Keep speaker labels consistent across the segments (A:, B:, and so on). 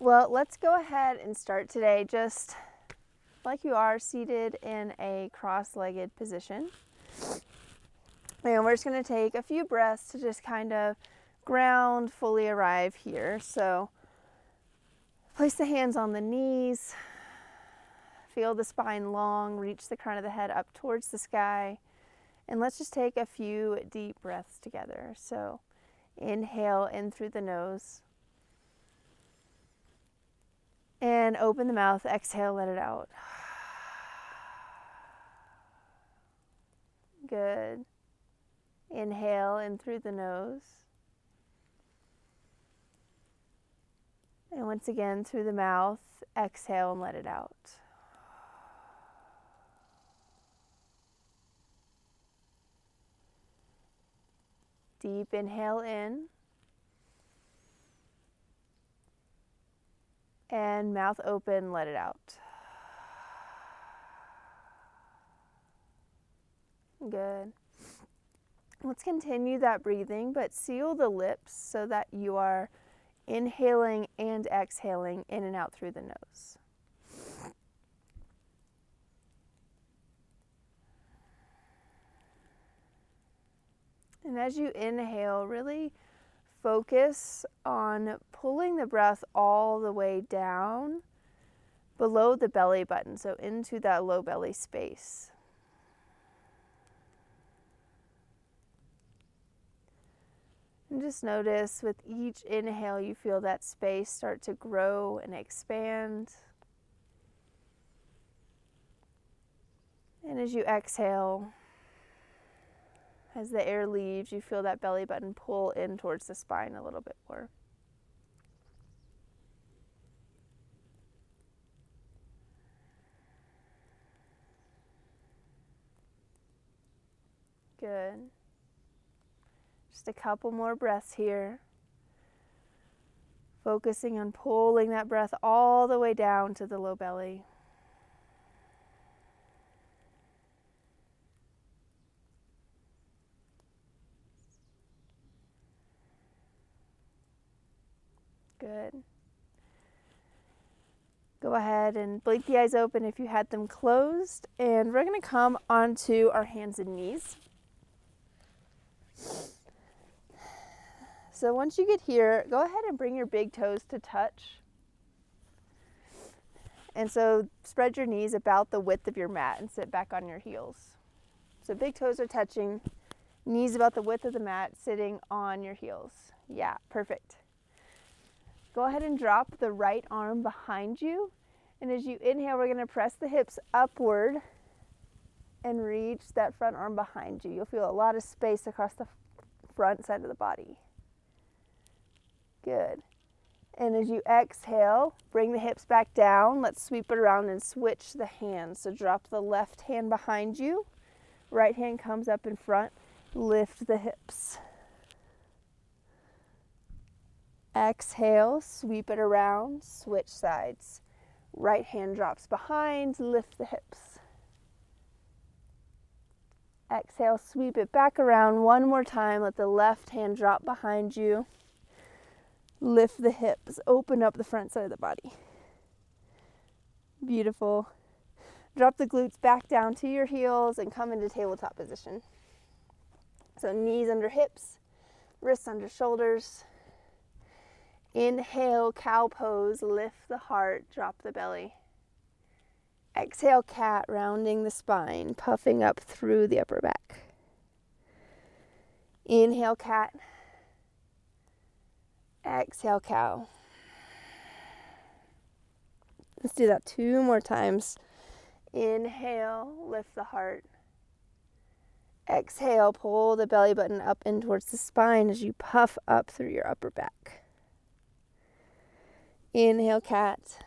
A: Well, let's go ahead and start today just like you are, seated in a cross-legged position. And we're just going to take a few breaths to just kind of ground, fully arrive here. So place the hands on the knees, feel the spine long, reach the crown of the head up towards the sky, and let's just take a few deep breaths together. So inhale in through the nose, and open the mouth, exhale, let it out. Good. Inhale in through the nose. And once again, through the mouth, exhale and let it out. Deep inhale in. And mouth open, let it out. Good. Let's continue that breathing, but seal the lips so that you are inhaling and exhaling in and out through the nose. And as you inhale, really focus on pulling the breath all the way down below the belly button, so into that low belly space. And just notice with each inhale, you feel that space start to grow and expand. And as you exhale, as the air leaves, you feel that belly button pull in towards the spine a little bit more. Good. Just a couple more breaths here. Focusing on pulling that breath all the way down to the low belly. Good. Go ahead and blink the eyes open if you had them closed. And we're going to come onto our hands and knees. So once you get here, go ahead and bring your big toes to touch. And so spread your knees about the width of your mat and sit back on your heels. So big toes are touching, knees about the width of the mat, sitting on your heels. Yeah, perfect. Go ahead and drop the right arm behind you. And as you inhale, we're going to press the hips upward and reach that front arm behind you. You'll feel a lot of space across the front side of the body. Good. And as you exhale, bring the hips back down. Let's sweep it around and switch the hands. So drop the left hand behind you. Right hand comes up in front. Lift the hips. Exhale, sweep it around, switch sides. Right hand drops behind, lift the hips. Exhale, sweep it back around one more time. Let the left hand drop behind you. Lift the hips, open up the front side of the body. Beautiful. Drop the glutes back down to your heels and come into tabletop position. So knees under hips, wrists under shoulders. Inhale, cow pose, lift the heart, drop the belly. Exhale, cat, rounding the spine, puffing up through the upper back. Inhale, cat. Exhale, cow. Let's do that 2 more times. Inhale, lift the heart. Exhale, pull the belly button up in towards the spine as you puff up through your upper back. Inhale, cat.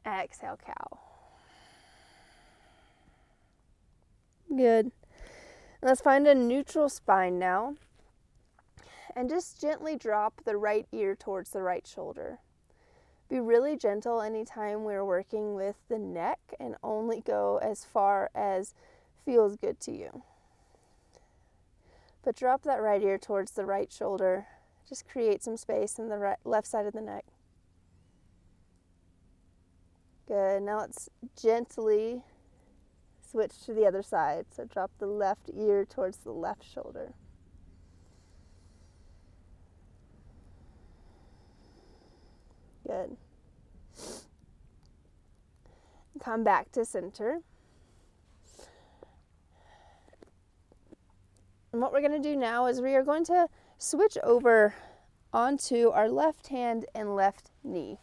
A: Exhale, cow. Good. Let's find a neutral spine now. And just gently drop the right ear towards the right shoulder. Be really gentle anytime we're working with the neck and only go as far as feels good to you. But drop that right ear towards the right shoulder. Just create some space in the left side of the neck. Good. Now let's gently switch to the other side. So drop the left ear towards the left shoulder. Good. Come back to center. And what we're going to do now is we are going to switch over onto our left hand and left knee.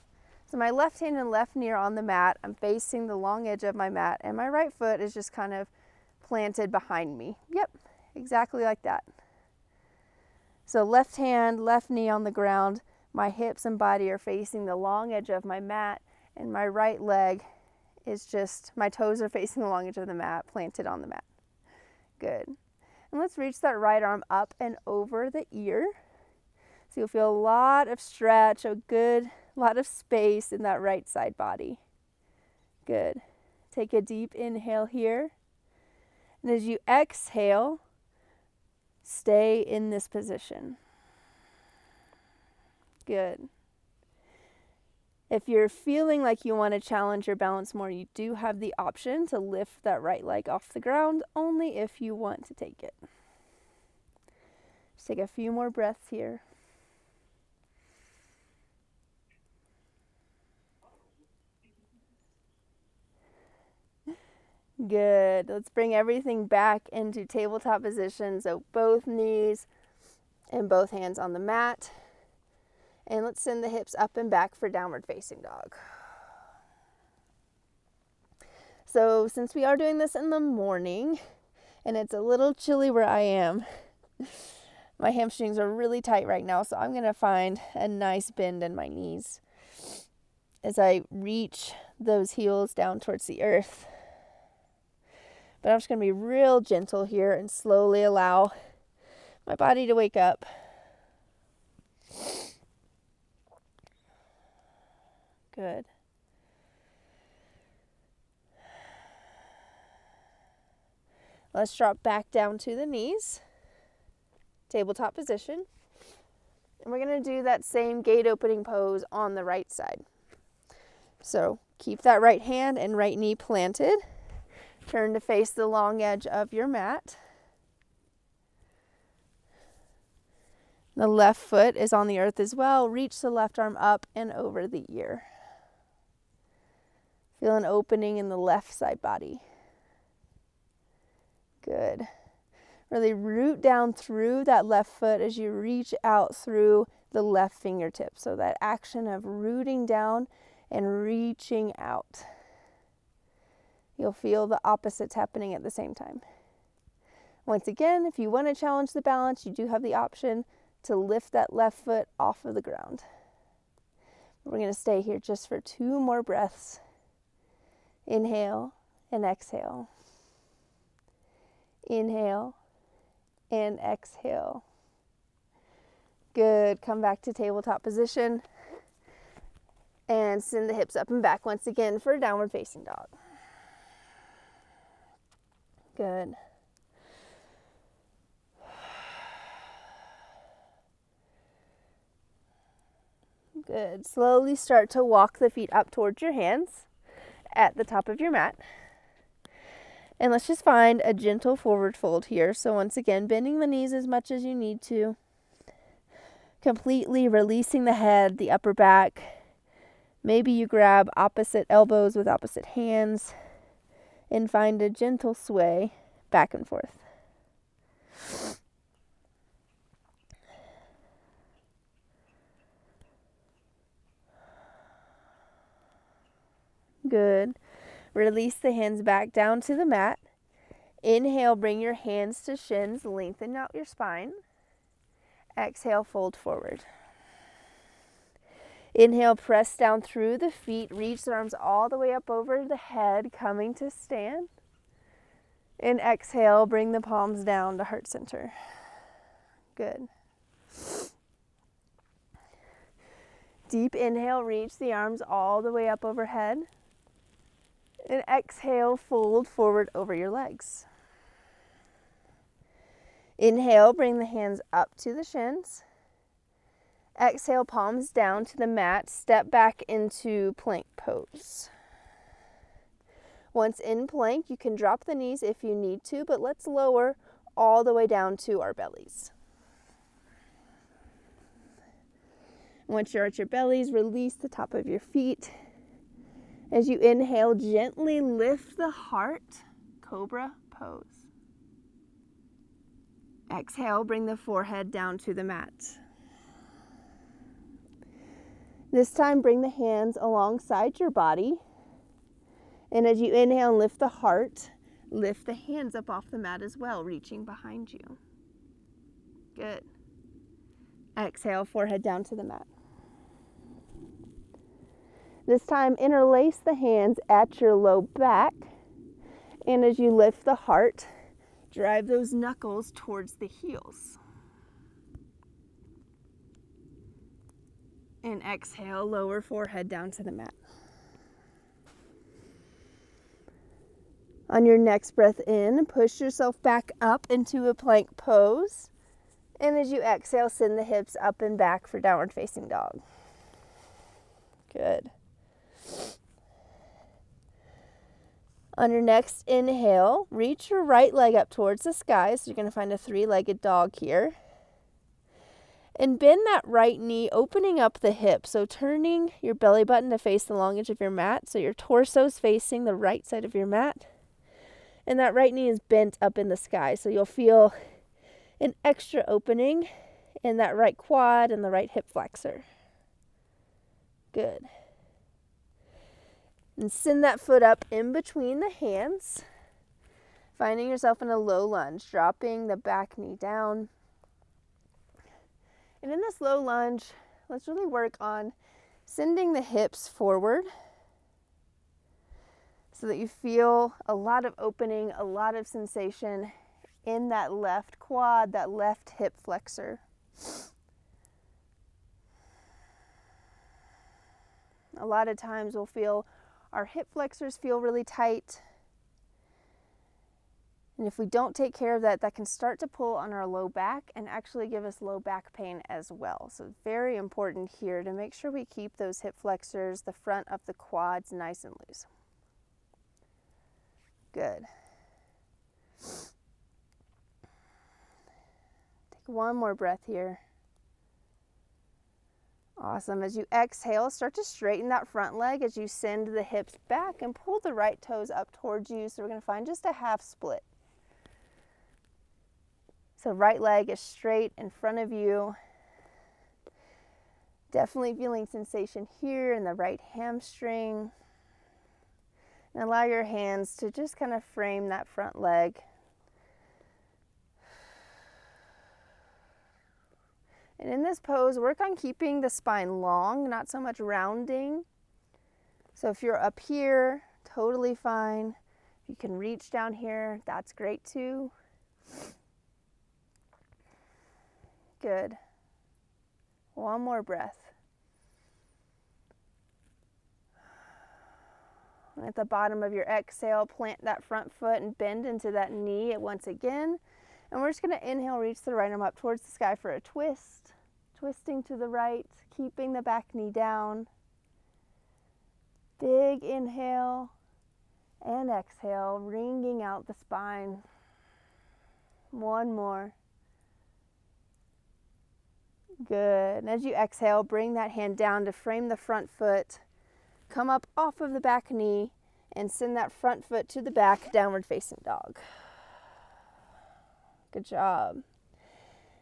A: So my left hand and left knee are on the mat. I'm facing the long edge of my mat, and my right foot is just kind of planted behind me. Yep, exactly like that. So left hand, left knee on the ground. My hips and body are facing the long edge of my mat, and my right leg is just, my toes are facing the long edge of the mat, planted on the mat. Good. And let's reach that right arm up and over the ear. So you'll feel a lot of stretch, a good lot of space in that right side body. Good. Take a deep inhale here. And as you exhale, stay in this position. Good. If you're feeling like you want to challenge your balance more, you do have the option to lift that right leg off the ground, only if you want to take it. Just take a few more breaths here. Good. Let's bring everything back into tabletop position. So both knees and both hands on the mat. And let's send the hips up and back for downward facing dog. So since we are doing this in the morning and it's a little chilly where I am, my hamstrings are really tight right now. So I'm going to find a nice bend in my knees as I reach those heels down towards the earth. But I'm just going to be real gentle here and slowly allow my body to wake up. Good. Let's drop back down to the knees. Tabletop position. And we're going to do that same gate opening pose on the right side. So keep that right hand and right knee planted. Turn to face the long edge of your mat. The left foot is on the earth as well. Reach the left arm up and over the ear. Feel an opening in the left side body. Good. Really root down through that left foot as you reach out through the left fingertip. So that action of rooting down and reaching out. You'll feel the opposites happening at the same time. Once again, if you want to challenge the balance, you do have the option to lift that left foot off of the ground. We're going to stay here just for 2 more breaths. Inhale and exhale. Inhale and exhale. Good. Come back to tabletop position and send the hips up and back once again for a downward facing dog. Good. Good. Slowly start to walk the feet up towards your hands at the top of your mat. And let's just find a gentle forward fold here. So once again, bending the knees as much as you need to. Completely releasing the head, the upper back. Maybe you grab opposite elbows with opposite hands and find a gentle sway back and forth. Good. Release the hands back down to the mat. Inhale, bring your hands to shins, lengthen out your spine. Exhale, fold forward. Inhale, press down through the feet, reach the arms all the way up over the head, coming to stand. And exhale, bring the palms down to heart center. Good. Deep inhale, reach the arms all the way up overhead. And exhale, fold forward over your legs. Inhale, bring the hands up to the shins. Exhale, palms down to the mat. Step back into plank pose. Once in plank, you can drop the knees if you need to, but let's lower all the way down to our bellies. Once you're at your bellies, release the top of your feet. As you inhale, gently lift the heart, cobra pose. Exhale, bring the forehead down to the mat. This time, bring the hands alongside your body. And as you inhale and lift the heart, lift the hands up off the mat as well, reaching behind you. Good. Exhale, forehead down to the mat. This time, interlace the hands at your low back. And as you lift the heart, drive those knuckles towards the heels. And exhale, lower forehead down to the mat. On your next breath in, push yourself back up into a plank pose. And as you exhale, send the hips up and back for downward facing dog. Good. On your next inhale, reach your right leg up towards the sky. So you're going to find a three-legged dog here. And bend that right knee, opening up the hip. So turning your belly button to face the long edge of your mat. So your torso is facing the right side of your mat. And that right knee is bent up in the sky. So you'll feel an extra opening in that right quad and the right hip flexor. Good. And send that foot up in between the hands, finding yourself in a low lunge, dropping the back knee down. And in this low lunge, let's really work on sending the hips forward so that you feel a lot of opening, a lot of sensation in that left quad, that left hip flexor. A lot of times we'll feel our hip flexors feel really tight. And if we don't take care of that, that can start to pull on our low back and actually give us low back pain as well. So very important here to make sure we keep those hip flexors, the front of the quads, nice and loose. Good. Take one more breath here. Awesome. As you exhale, start to straighten that front leg as you send the hips back and pull the right toes up towards you. So we're going to find just a half split. So right leg is straight in front of you. Definitely feeling sensation here in the right hamstring. And allow your hands to just kind of frame that front leg. And in this pose, work on keeping the spine long, not so much rounding. So if you're up here, totally fine. If you can reach down here, that's great too. Good. One more breath. At the bottom of your exhale, plant that front foot and bend into that knee once again. And we're just going to inhale, reach the right arm up towards the sky for a twist. Twisting to the right, keeping the back knee down. Big inhale and exhale, wringing out the spine. One more. Good. And as you exhale, bring that hand down to frame the front foot. Come up off of the back knee and send that front foot to the back, downward facing dog. Good job.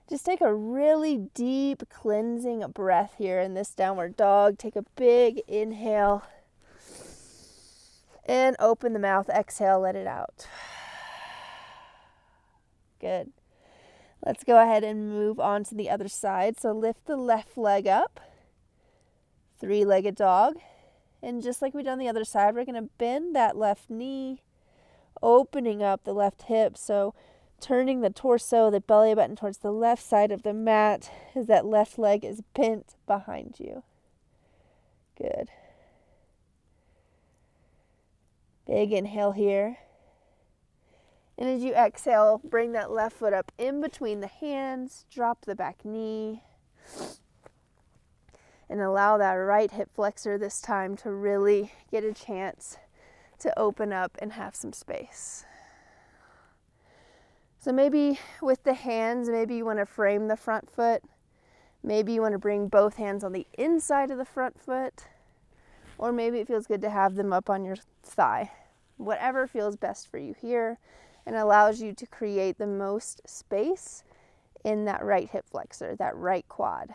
A: Just take a really deep cleansing breath here in this downward dog. Take a big inhale and open the mouth. Exhale, let it out. Good. Let's go ahead and move on to the other side. So lift the left leg up, three-legged dog. And just like we did on the other side, we're going to bend that left knee, opening up the left hip. So turning the torso, the belly button towards the left side of the mat as that left leg is bent behind you. Good. Big inhale here. And as you exhale, bring that left foot up in between the hands, drop the back knee. and allow that right hip flexor this time to really get a chance to open up and have some space. So maybe with the hands, maybe you want to frame the front foot. Maybe you want to bring both hands on the inside of the front foot, or maybe it feels good to have them up on your thigh. Whatever feels best for you here and allows you to create the most space in that right hip flexor, that right quad.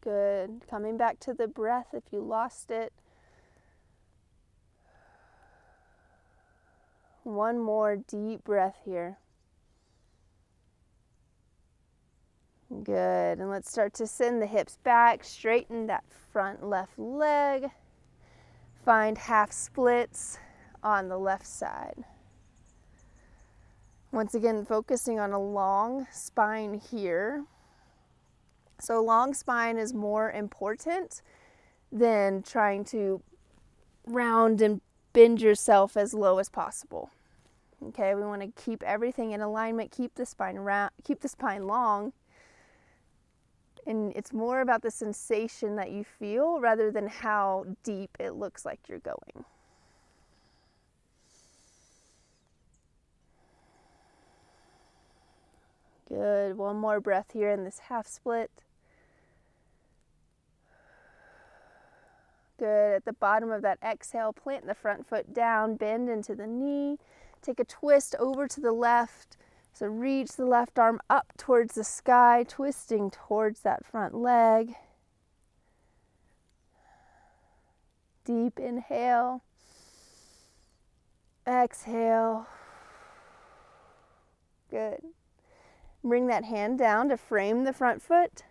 A: Good. Coming back to the breath if you lost it. One more deep breath here. Good. And let's start to send the hips back, straighten that front left leg. Find half splits on the left side. Once again, focusing on a long spine here. So long spine is more important than trying to round and bend yourself as low as possible. Okay, we want to keep everything in alignment, keep the spine round, keep the spine long. And it's more about the sensation that you feel rather than how deep it looks like you're going. Good. One more breath here in this half split. Good. At the bottom of that exhale, plant the front foot down, bend into the knee. Take a twist over to the left. So reach the left arm up towards the sky, twisting towards that front leg. Deep inhale. Exhale. Good. Bring that hand down to frame the front foot.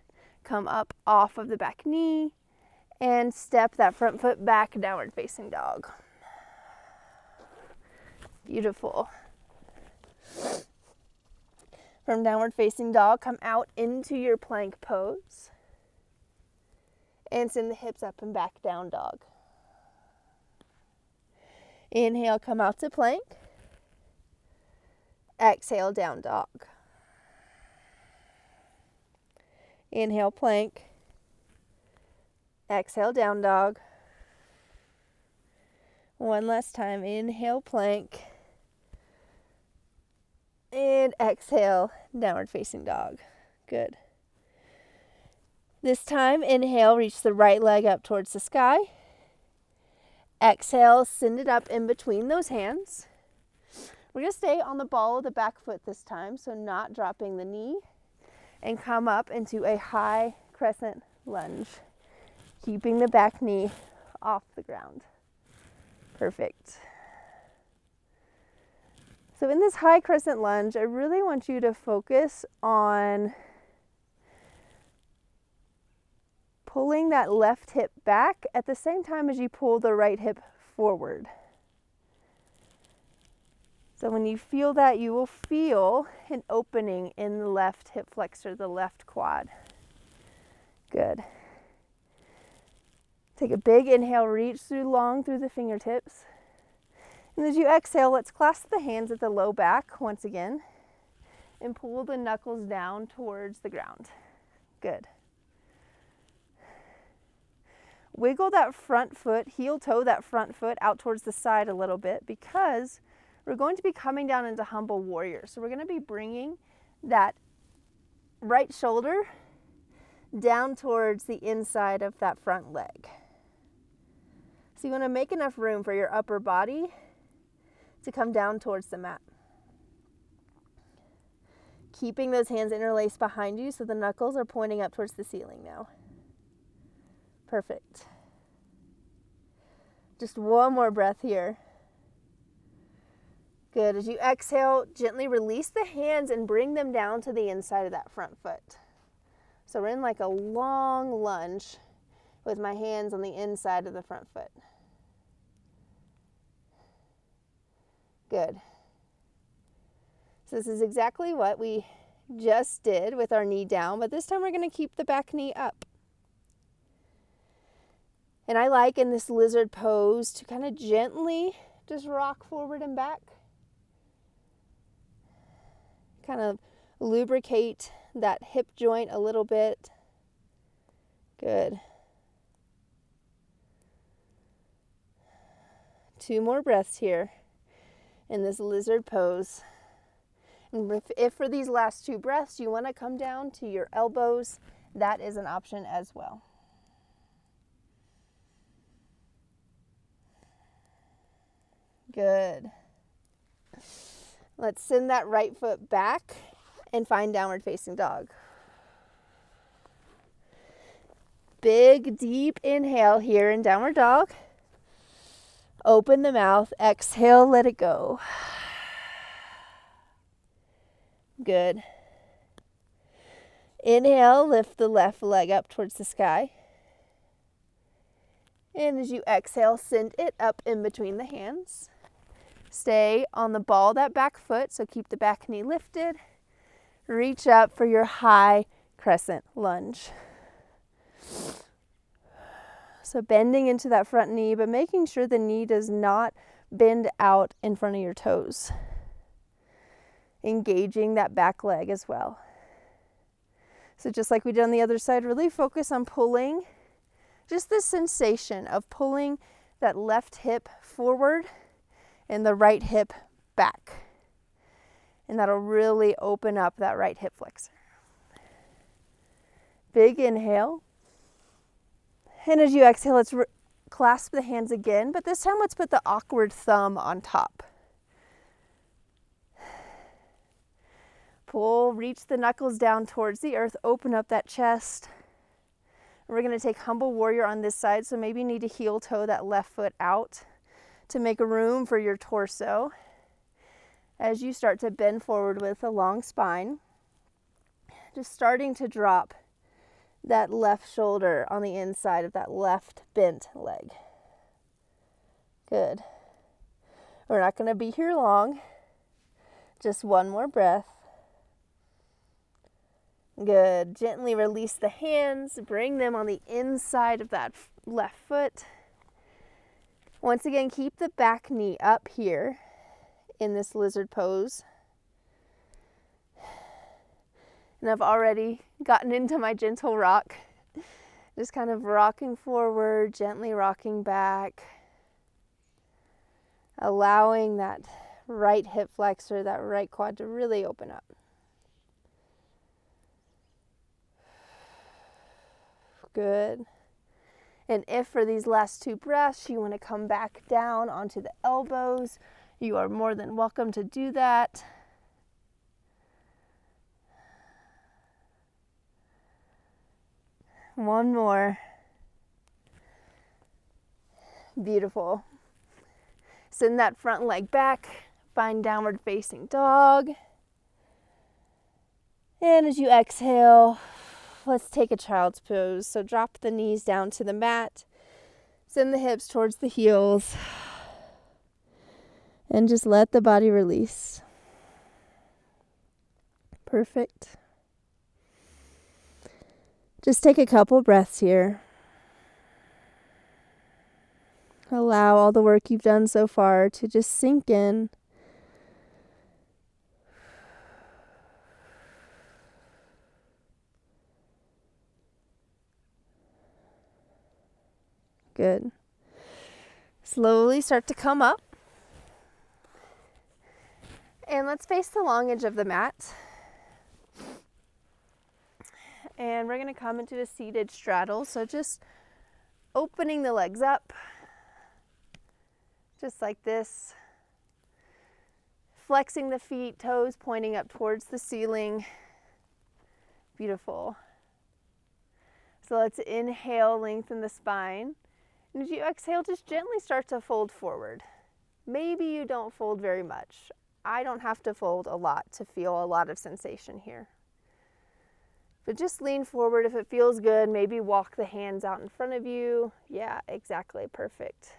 A: Come up off of the back knee and step that front foot back, downward facing dog. Beautiful. From downward facing dog, come out into your plank pose and send the hips up and back, down dog. Inhale, come out to plank. Exhale, down dog. Inhale, plank. Exhale, down dog. One last time. Inhale, plank. And exhale, downward facing dog. Good. This time, inhale, reach the right leg up towards the sky. Exhale, send it up in between those hands. We're going to stay on the ball of the back foot this time, so not dropping the knee. And come up into a high crescent lunge, keeping the back knee off the ground. Perfect. So in this high crescent lunge, I really want you to focus on pulling that left hip back at the same time as you pull the right hip forward. So when you feel that, you will feel an opening in the left hip flexor, the left quad. Good. Take a big inhale, reach long through the fingertips. And as you exhale, let's clasp the hands at the low back once again and pull the knuckles down towards the ground. Good. Wiggle that front foot, heel toe that front foot out towards the side a little bit because we're going to be coming down into humble warrior. So we're going to be bringing that right shoulder down towards the inside of that front leg. So you want to make enough room for your upper body to come down towards the mat. Keeping those hands interlaced behind you so the knuckles are pointing up towards the ceiling now. Perfect. Just one more breath here. Good. As you exhale, gently release the hands and bring them down to the inside of that front foot. So we're in like a long lunge with my hands on the inside of the front foot. Good. So this is exactly what we just did with our knee down, but this time we're going to keep the back knee up. And I like in this lizard pose to kind of gently Just rock forward and back. Kind of lubricate that hip joint a little bit. Good. 2 more breaths here in this lizard pose. And if for these last 2 breaths you want to come down to your elbows, that is an option as well. Good. Let's send that right foot back and find downward facing dog. Big, deep inhale here in downward dog. Open the mouth, exhale, let it go. Good. Inhale, lift the left leg up towards the sky. And as you exhale, send it up in between the hands. Stay on the ball of that back foot, so keep the back knee lifted. Reach up for your high crescent lunge. So bending into that front knee, but making sure the knee does not bend out in front of your toes. Engaging that back leg as well. So just like we did on the other side, really focus on pulling, just the sensation of pulling that left hip forward and the right hip back. And that'll really open up that right hip flexor. Big inhale. And as you exhale, let's clasp the hands again, but this time let's put the awkward thumb on top. Pull, reach the knuckles down towards the earth, open up that chest. We're going to take humble warrior on this side, so maybe you need to heel toe that left foot out to make room for your torso as you start to bend forward with a long spine. Just starting to drop that left shoulder on the inside of that left bent leg. Good. We're not going to be here long. Just 1 more breath. Good. Gently release the hands. Bring them on the inside of that left foot. Once again, keep the back knee up here in this lizard pose. And I've already gotten into my gentle rock. Just kind of rocking forward, gently rocking back. Allowing that right hip flexor, that right quad to really open up. Good. And if for these last 2 breaths you want to come back down onto the elbows, you are more than welcome to do that. One more. Beautiful. Send that front leg back. Find downward facing dog. And as you exhale, let's take a child's pose. So drop the knees down to the mat. Send the hips towards the heels. And just let the body release. Perfect. Just take a couple breaths here. Allow all the work you've done so far to just sink in. Good. Slowly start to come up. And let's face the long edge of the mat. And we're going to come into a seated straddle. So just opening the legs up. Just like this. Flexing the feet, toes pointing up towards the ceiling. Beautiful. So let's inhale, lengthen the spine. And as you exhale, just gently start to fold forward. Maybe you don't fold very much. I don't have to fold a lot to feel a lot of sensation here. But just lean forward if it feels good. Maybe walk the hands out in front of you. Yeah, exactly. Perfect.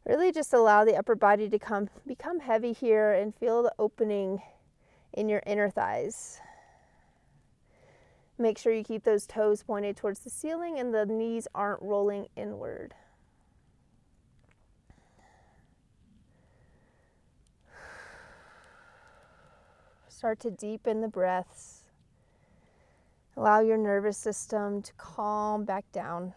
A: Really just allow the upper body to become heavy here and feel the opening in your inner thighs. Make sure you keep those toes pointed towards the ceiling and the knees aren't rolling inward. Start to deepen the breaths. Allow your nervous system to calm back down.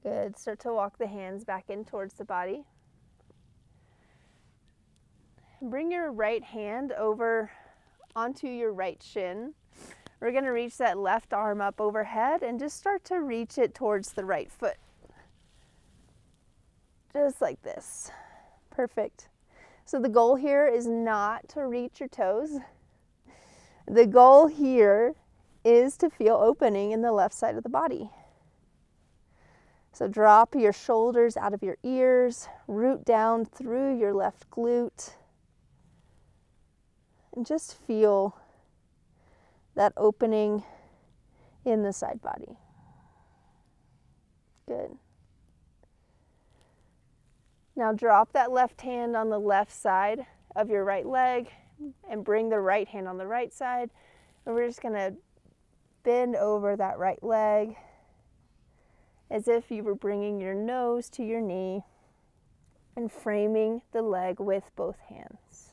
A: Good. Start to walk the hands back in towards the body. Bring your right hand over onto your right shin. We're going to reach that left arm up overhead and just start to reach it towards the right foot. Just like this. Perfect. So the goal here is not to reach your toes. The goal here is to feel opening in the left side of the body. So drop your shoulders out of your ears, root down through your left glute, and just feel that opening in the side body. Good. Now drop that left hand on the left side of your right leg and bring the right hand on the right side. And we're just going to bend over that right leg as if you were bringing your nose to your knee and framing the leg with both hands.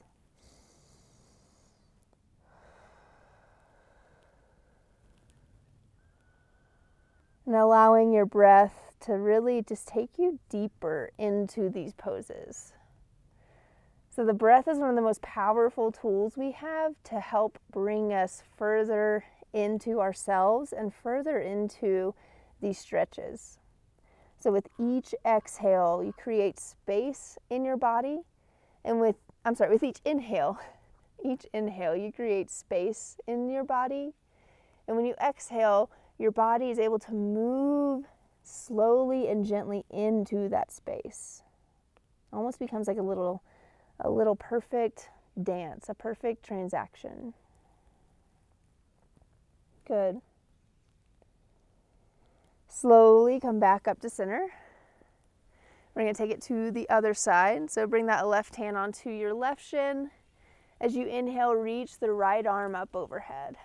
A: And allowing your breath to really just take you deeper into these poses. So the breath is one of the most powerful tools we have to help bring us further into ourselves and further into these stretches. So with each exhale, you create space in your body. And with each inhale, you create space in your body. And when you exhale, your body is able to move slowly and gently into that space. Almost becomes like a little perfect dance, a perfect transaction. Good. Slowly come back up to center. We're going to take it to the other side. So bring that left hand onto your left shin. As you inhale, reach the right arm up overhead.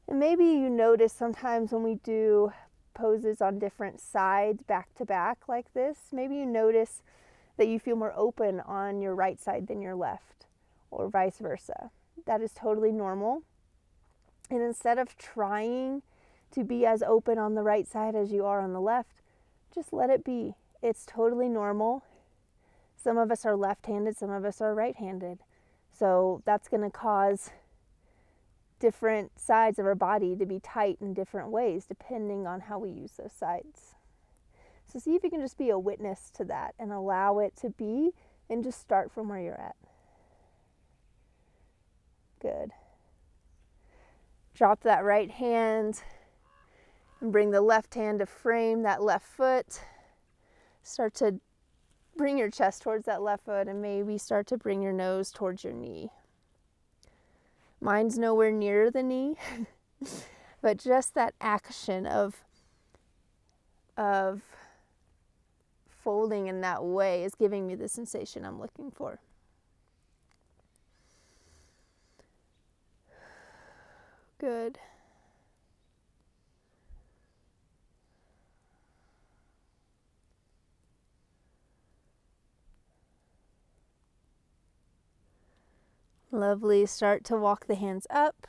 A: And maybe you notice sometimes when we do poses on different sides back to back like this, maybe you notice that you feel more open on your right side than your left, or vice versa. That is totally normal. And instead of trying to be as open on the right side as you are on the left, just let it be. It's totally normal. Some of us are left-handed, some of us are right-handed. So that's going to cause different sides of our body to be tight in different ways depending on how we use those sides. So see if you can just be a witness to that and allow it to be, and just start from where you're at. Good. Drop that right hand and bring the left hand to frame that left foot. Start to bring your chest towards that left foot and maybe start to bring your nose towards your knee. Mine's nowhere near the knee, but just that action of folding in that way is giving me the sensation I'm looking for. Good. Lovely. Start to walk the hands up.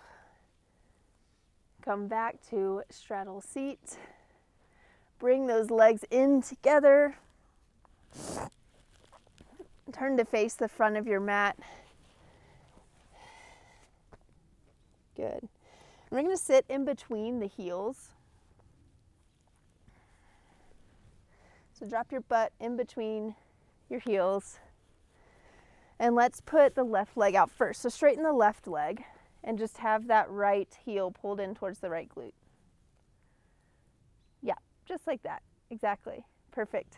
A: Come back to straddle seat. Bring those legs in together. Turn to face the front of your mat. Good. And we're going to sit in between the heels. So drop your butt in between your heels. And let's put the left leg out first. So straighten the left leg and just have that right heel pulled in towards the right glute. Yeah, just like that. Exactly. Perfect.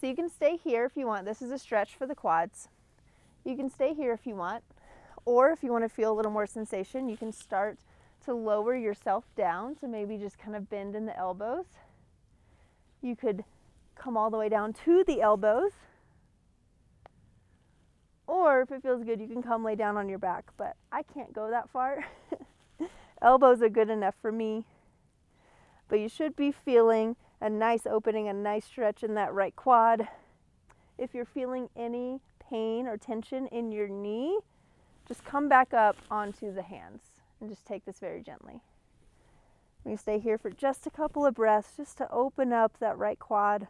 A: So you can stay here if you want. This is a stretch for the quads. You can stay here if you want. Or if you want to feel a little more sensation, you can start to lower yourself down. So maybe just kind of bend in the elbows. You could come all the way down to the elbows. Or if it feels good, you can come lay down on your back, but I can't go that far. Elbows are good enough for me. But you should be feeling a nice opening, a nice stretch in that right quad. If you're feeling any pain or tension in your knee, just come back up onto the hands and just take this very gently. We can stay here for just a couple of breaths just to open up that right quad.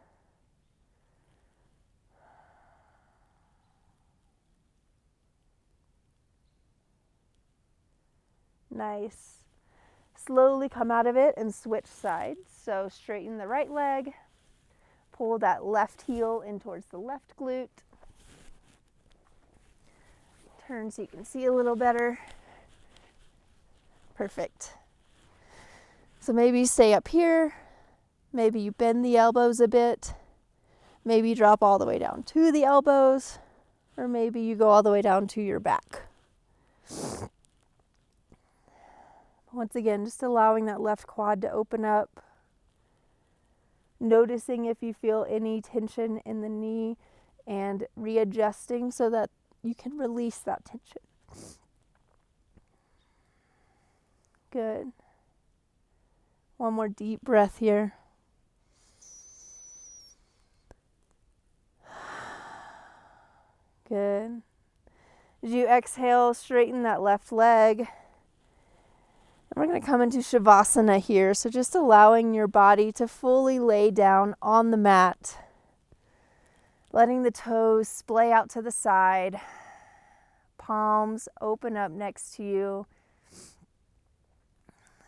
A: Nice. Slowly come out of it and switch sides. So straighten the right leg, pull that left heel in towards the left glute. Turn so you can see a little better. Perfect. So maybe you stay up here, maybe you bend the elbows a bit, maybe you drop all the way down to the elbows, or maybe you go all the way down to your back. Once again, just allowing that left quad to open up, noticing if you feel any tension in the knee and readjusting so that you can release that tension. Good. One more deep breath here. Good. As you exhale, straighten that left leg. And we're going to come into Shavasana here. So just allowing your body to fully lay down on the mat. Letting the toes splay out to the side. Palms open up next to you.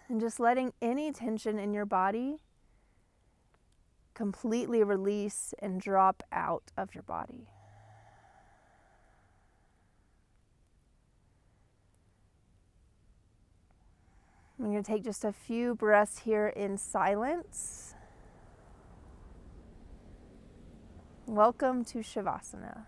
A: And just letting any tension in your body completely release and drop out of your body. I'm going to take just a few breaths here in silence. Welcome to Shavasana.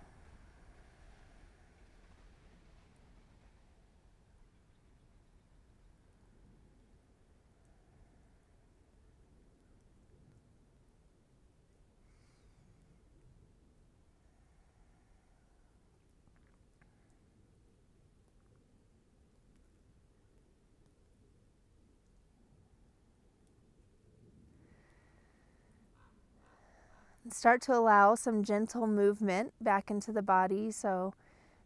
A: Start to allow some gentle movement back into the body. So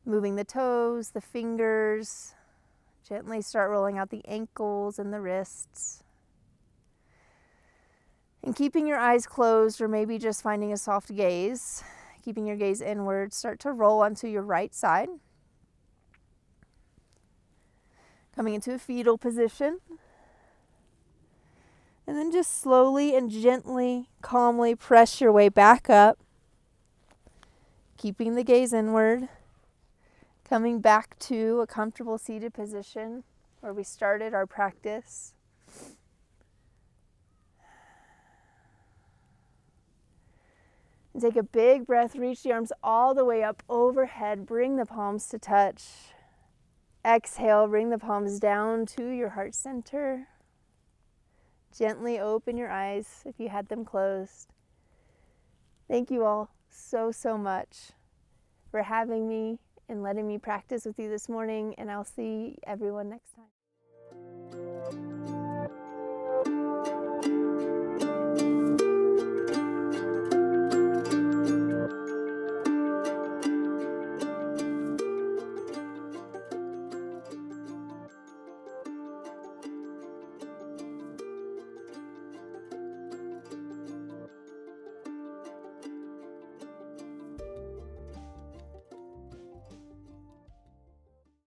A: moving the toes, the fingers, gently start rolling out the ankles and the wrists. And keeping your eyes closed, or maybe just finding a soft gaze, keeping your gaze inward, start to roll onto your right side. Coming into a fetal position. And then just slowly and gently, calmly press your way back up, keeping the gaze inward, coming back to a comfortable seated position where we started our practice. And take a big breath, reach the arms all the way up overhead, bring the palms to touch. Exhale, bring the palms down to your heart center. Gently open your eyes if you had them closed. Thank you all so much for having me and letting me practice with you this morning, and I'll see everyone next time.